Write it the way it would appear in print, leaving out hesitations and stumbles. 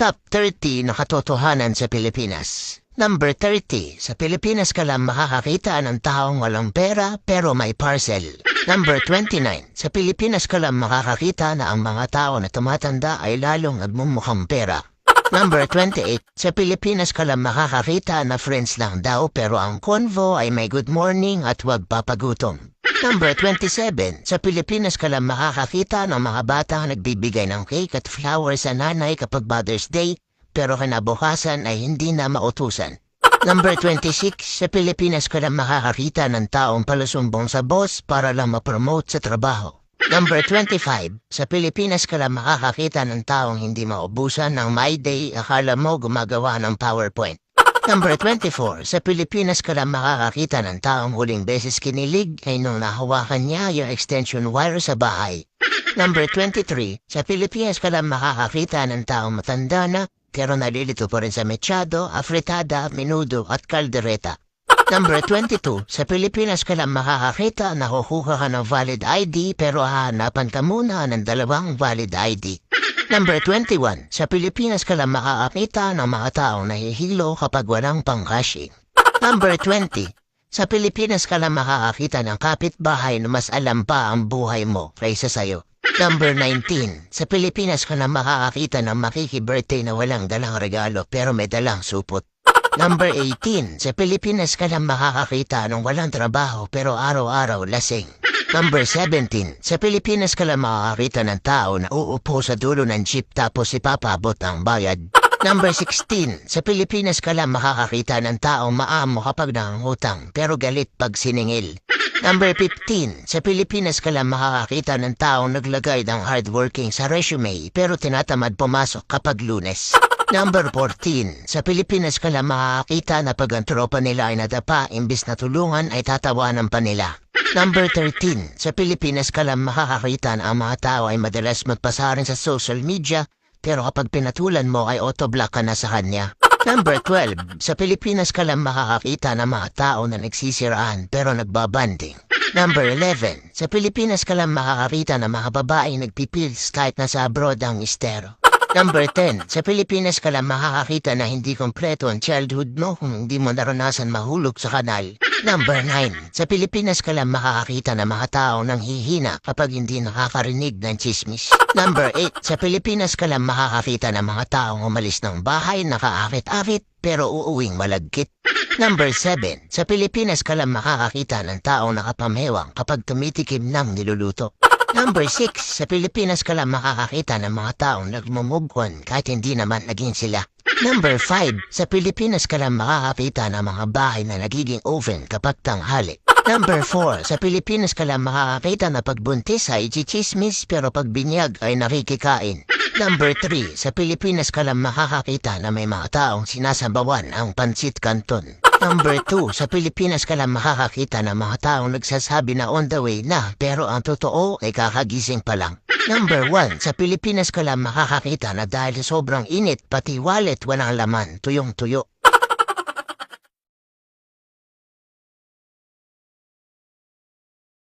Top 30 na katotohanan sa Pilipinas. Number 30. Sa Pilipinas ka lang makakakita ng taong walang pera pero may parcel. Number 29. Sa Pilipinas ka lang makakakita na ang mga tao na tumatanda ay lalong nagmumukhang pera. Number 28. Sa Pilipinas ka lang makakakita na friends lang daw pero ang convo ay may good morning at huwag papagutom. Number 27. Sa Pilipinas ka lang makakakita ng mga bata nagbibigay ng cake at flowers sa nanay kapag Mother's Day pero kinabukasan ay hindi na mautusan. Number 26. Sa Pilipinas ka lang makakakita ng taong palusumbong sa boss para lang ma-promote sa trabaho. Number 25. Sa Pilipinas ka lang makakakita ng taong hindi maubusan ng My Day, akala mo gumagawa ng PowerPoint. Number 24. Sa Pilipinas ka lang makakakita ng taong huling beses kinilig ay nung nahawakan niya yung extension wire sa bahay. Number 23. Sa Pilipinas ka lang makakakita ng taong matanda na pero nalilito pa rin sa mechado, afritada, menudo at kaldereta. Number 22. Sa Pilipinas ka lang makakakita na kukuha ka ng valid ID pero hahanapan ka muna ng dalawang valid ID. Number 21. Sa Pilipinas ka lang makakakita ng mga taong nahihilo kapag walang pangkashing. Number 20. Sa Pilipinas ka lang makakakita ng kapitbahay na mas alam pa ang buhay mo kaysa sayo. Number 19. Sa Pilipinas ka lang makakakita ng makiki-birthday na walang dalang regalo pero may dalang supot. Number 18. Sa Pilipinas ka lang makakakita ng walang trabaho pero araw-araw lasing. Number 17. Sa Pilipinas ka lang makakakita ng tao na uupo sa dulo ng jeep tapos ipapabot ang bayad. Number 16. Sa Pilipinas ka lang makakakita ng taong maamo kapag nangungutang pero galit pag siningil. Number 15. Sa Pilipinas ka lang makakakita ng taong naglagay ng hardworking sa resume pero tinatamad pumasok kapag Lunes. Number 14. Sa Pilipinas ka lang makakakita na pag ang tropa nila ay nadapa imbis na tulungan ay tatawanan pa nila. Number 13. Sa Pilipinas ka lang makakakita na ang mga tao ay madalas magpasarin sa social media pero kapag pinatulan mo ay autoblock ka na sa kanya. Number 12. Sa Pilipinas ka lang makakakita ng mga tao na nagsisiraan pero nagbabanding. Number 11. Sa Pilipinas ka lang makakakita ng mga babae nagpipils kahit nasa abroad ang mistero. Number 10. Sa Pilipinas ka lang makakakita na hindi kompleto ang childhood mo kung hindi mo naranasan mahulog sa kanal. Number 9. Sa Pilipinas ka lang makakakita ng mga tao nang hihina kapag hindi nakakarinig ng chismis. Number 8. Sa Pilipinas ka lang makakakita ng mga taong umalis ng bahay nakaakit-akit pero uuwing malagkit. Number 7. Sa Pilipinas ka lang makakakita ng taong nakapamewang kapag tumitikim ng niluluto. Number 6. Sa Pilipinas ka lang makakakita ng mga taong nagmumugwan kahit hindi naman naging sila. Number 5. Sa Pilipinas ka lang makakakita ng mga bahay na nagiging oven kapag tanghali. Number 4. Sa Pilipinas ka lang makakakita na pagbuntis ay chichismis pero pag binyag ay nakikikain. Number 3. Sa Pilipinas ka lang makakakita na may mga taong sinasabawan ang pansit canton. Number 2. Sa Pilipinas ka lang makakakita ng mga taong nagsasabi na on the way na pero ang totoo ay kakagising pa lang. Number 1. Sa Pilipinas ka lang makakakita na dahil sobrang init pati wallet walang laman tuyong-tuyo.